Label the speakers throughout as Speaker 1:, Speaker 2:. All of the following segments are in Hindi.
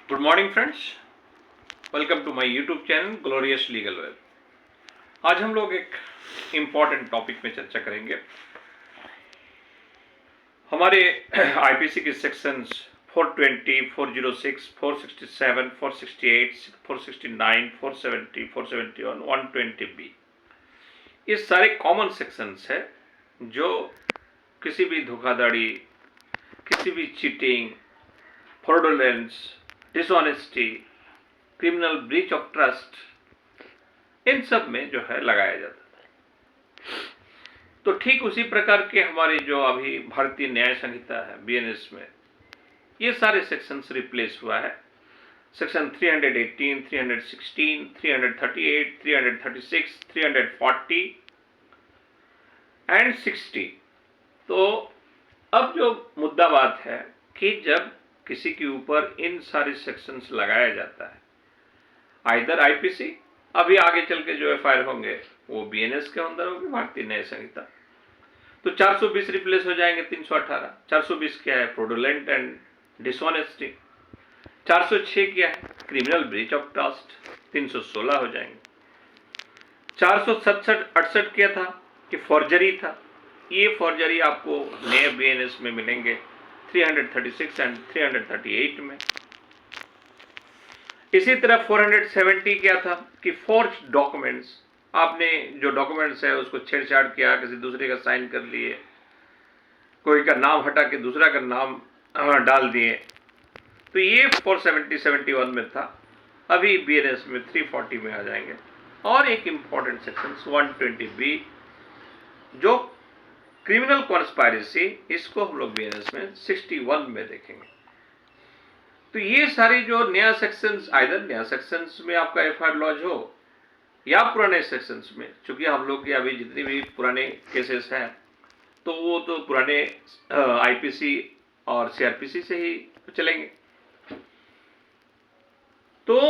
Speaker 1: Good morning friends, welcome to my YouTube channel glorious legal web. आज हम लोग एक इम्पॉर्टेंट टॉपिक में चर्चा करेंगे। हमारे आईपीसी के सेक्शंस 420, 406, 467, 468, 469, 470, 471, 120B, ये सारे कॉमन सेक्शंस है जो किसी भी धोखाधड़ी, किसी भी cheating, fraudulence, dishonesty, criminal breach of trust, इन सब में जो है लगाया जाता है। तो ठीक उसी प्रकार के हमारे जो अभी भारतीय न्याय संहिता है बीएनएस में ये सारे सेक्शंस रिप्लेस हुआ है। Section 318, 316, 338, 336, 340 and 60। तो अब जो मुद्दा बात है कि जब किसी के ऊपर इन सारे सेक्शंस लगाया जाता है, आइदर आईपीसी, अभी आगे चल के जो एफआईआर होंगे वो बीएनएस के अंदर होगी, भारतीय न्याय संहिता। तो 420 रिप्लेस हो जाएंगे 318। 420 क्या है? Fraudulent and dishonesty. 406 क्या है? Criminal breach of trust. 316 हो जाएंगे। 467 68 क्या था? कि फॉर्जरी था। ये फॉर्जरी आपको नए बीएनएस में मिलेंगे 336 एंड 338 में। इसी तरह 470 क्या था? कि फोर्ज डॉक्यूमेंट्स, आपने जो डॉक्यूमेंट्स है उसको छेड़छाड़ किया, किसी दूसरे का साइन कर लिए, कोई का नाम हटा के दूसरा का नाम डाल दिए, तो ये 470 71 में था। अभी बीएनएस में 340 में आ जाएंगे। और एक इंपॉर्टेंट सेक्शन 120B जो क्रिमिनल कॉन्स्पायरेसी, इसको हम लोग बीएनएस में 61 में देखेंगे। तो ये सारे जो नया सेक्शंस, आइदर नया सेक्शंस में आपका एफआईआर लॉज हो या पुराने सेक्शंस में, चूंकि हम लोग के अभी जितने भी पुराने केसेस हैं तो वो तो पुराने आईपीसी और सीआरपीसी से ही चलेंगे। तो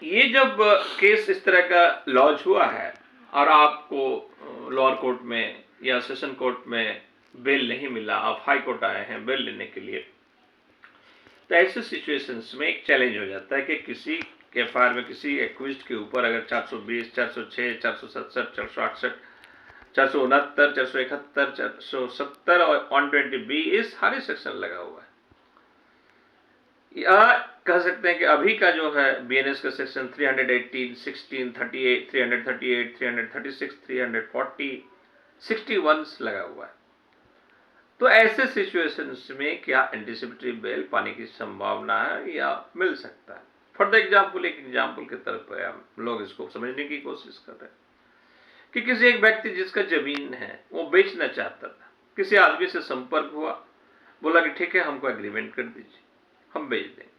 Speaker 1: ये जब केस इस तरह का लॉज हुआ है और आपको लोअर कोर्ट में या सेशन कोर्ट में बेल नहीं मिला, आप हाई कोर्ट आए हैं बेल लेने के लिए, तो ऐसे सिचुएशंस में एक चैलेंज हो जाता है कि किसी एफआईआर में किसी एक्यूज्ड के ऊपर अगर 420, 406, 467, 468, 469, 471, 470 और 120B ये सारे सेक्शन लगा हुआ है। या कह सकते हैं कि अभी का जो है बीएनएस का सेक्शन 318, 16, 38, 338, 336, 340, 61 लगा हुआ है। तो ऐसे सिचुएशंस में क्या एंटीसिपेटरी बेल पाने की संभावना है या मिल सकता है? फॉर द एग्जाम्पल, एक एग्जाम्पल की तरफ हम लोग इसको समझने की कोशिश कर रहे हैं कि किसी एक व्यक्ति जिसका जमीन है वो बेचना चाहता था, किसी आदमी से संपर्क हुआ, बोला कि ठीक है हमको एग्रीमेंट कर दीजिए, हम बेच देंगे।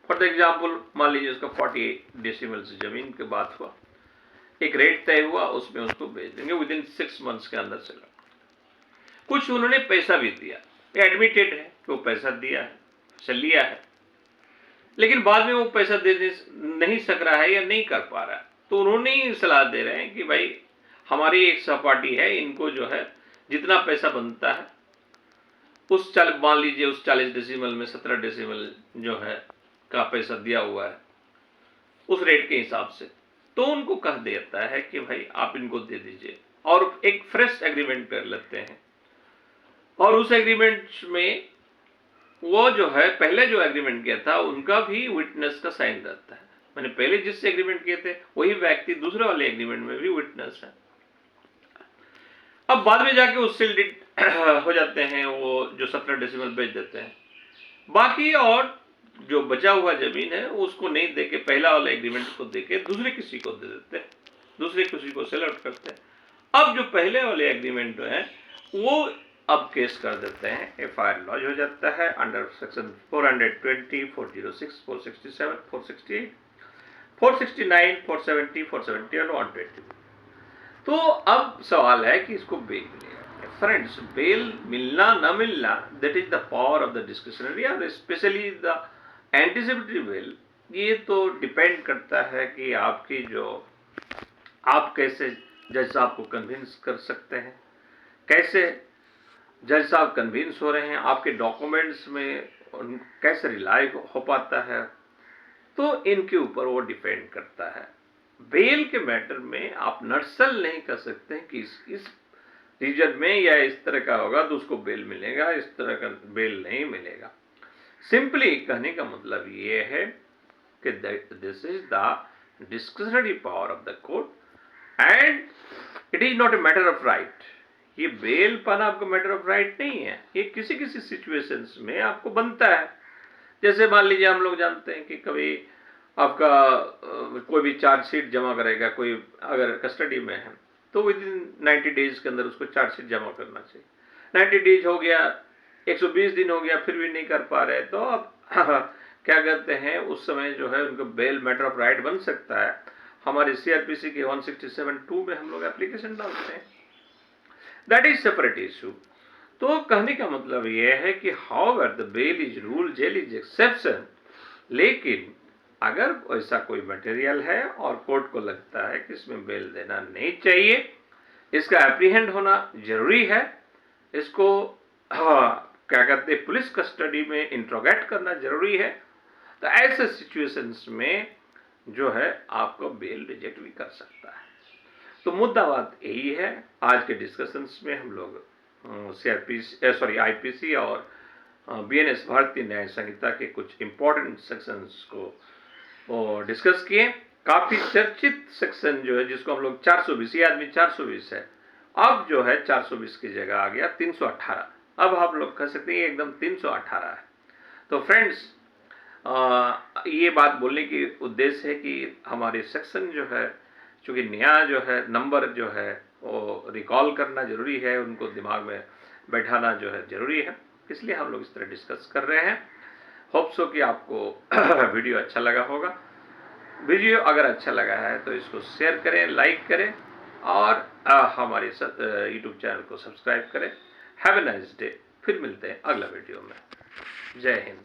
Speaker 1: फॉर द एग्जाम्पल मान लीजिए उसका 48 डेसिमल से जमीन की बात हुआ, एक रेट तय हुआ, उसमें उसको बेच देंगे विदिन 6 मंथ्स के अंदर से। कुछ उन्होंने पैसा भी दिया, एडमिटेड है कि वो पैसा दिया है, पैसा लिया है, लेकिन बाद में वो पैसा दे नहीं सक रहा है या नहीं कर पा रहा है। तो उन्होंने ही सलाह दे रहे हैं कि भाई हमारी एक सहपाठी है, इनको जो है जितना पैसा बनता है उस मान लीजिए उस 40 डेसिमल में 17 डेसिमल जो है का पैसा दिया हुआ है उस रेट के हिसाब से, तो उनको कह देता है कि भाई आप इनको दे दीजिए और एक फ्रेश एग्रीमेंट कर लेते हैं। और उस एग्रीमेंट में वो जो है पहले जो एग्रीमेंट किया था उनका भी विटनेस का साइन रहता है, मैंने पहले जिससे एग्रीमेंट किए थे वही व्यक्ति दूसरे वाले एग्रीमेंट में भी विटनेस है। अब बाद में जाके उससे हो जाते हैं, वो जो 17 डेसिमल बेच देते हैं, बाकी और जो बचा हुआ जमीन है उसको नहीं देके पहला वाला एग्रीमेंट को देके दूसरे किसी को दे देते हैं, दूसरे किसी को सेल आउट करते हैं। अब जो पहले वाले एग्रीमेंट है वो अब केस कर देते हैं, एफआईआर लॉज हो जाता है अंडर सेक्शन 420, 406, 467, 468, 469, 470, 470 और 120। तो अब सवाल है कि इसको बेल मिलेगा। फ्रेंड्स, बेल मिलना ना मिलना that is the power of the discretionary और स्पेशली द एंटीसिपेटरी बेल, ये तो डिपेंड करता है कि आपकी जो आप कैसे जज साहब को कन्विंस कर सकते हैं, कैसे जज साहब कन्विंस हो रहे हैं, आपके डॉक्यूमेंट्स में कैसे रिलाई हो पाता है, तो इनके ऊपर वो डिपेंड करता है। बेल के मैटर में आप नर्सल नहीं कर सकते हैं कि इस रीजन में या इस तरह का होगा तो उसको बेल मिलेगा, इस तरह का बेल नहीं मिलेगा। सिंपली कहने का मतलब ये है कि this is the discretionary power of the court and it is not a matter of right. ये बेल पाना आपका मैटर ऑफ राइट नहीं है, ये किसी किसी सिचुएशंस में आपको बनता है। जैसे मान लीजिए हम लोग जानते हैं कि कभी आपका कोई भी चार्जशीट जमा करेगा, कोई अगर कस्टडी में है तो विद इन 90 डेज के अंदर उसको चार्जशीट जमा करना चाहिए। 90 डेज हो गया, 120 दिन हो गया, फिर भी नहीं कर पा रहे, तो अब क्या कहते हैं, उस समय जो है उनको बेल मैटर ऑफ राइट बन सकता है। हमारे सीआरपीसी के 167(2) में हम लोग एप्लीकेशन डालते हैं, दैट इज सेपरेट इशू। तो कहने का मतलब यह है कि however the bail is rule, jail is exception. लेकिन अगर ऐसा कोई मटेरियल है और कोर्ट को लगता है कि इसमें बेल देना नहीं चाहिए, इसका एप्रीहेंड होना जरूरी है, इसको क्या कहते हैं, पुलिस कस्टडी में इंट्रोगेट करना जरूरी है, तो ऐसे सिचुएशंस में जो है आपको बेल रिजेक्ट भी कर सकता है। तो मुद्दा बात यही है। आज के डिस्कशंस में हम लोग आईपीसी और बीएनएस भारतीय न्याय संहिता के कुछ इंपॉर्टेंट सेक्शंस को डिस्कस किए। काफी चर्चित सेक्शन जो है जिसको हम लोग 420, ये आदमी 420 है, अब जो है 420 की जगह आ गया 318। अब हम लोग कह सकते हैं एकदम 318 है। तो फ्रेंड्स, ये बात बोलने की उद्देश्य है कि हमारे सेक्शन जो है, चूँकि नया जो है नंबर जो है वो रिकॉल करना जरूरी है, उनको दिमाग में बैठाना जो है जरूरी है, इसलिए हम लोग इस तरह डिस्कस कर रहे हैं। होप सो कि आपको वीडियो अच्छा लगा होगा। वीडियो अगर अच्छा लगा है तो इसको शेयर करें, लाइक करें और हमारे यूट्यूब चैनल को सब्सक्राइब करें। Have a nice day. फिर मिलते हैं अगला वीडियो में। जय हिंद।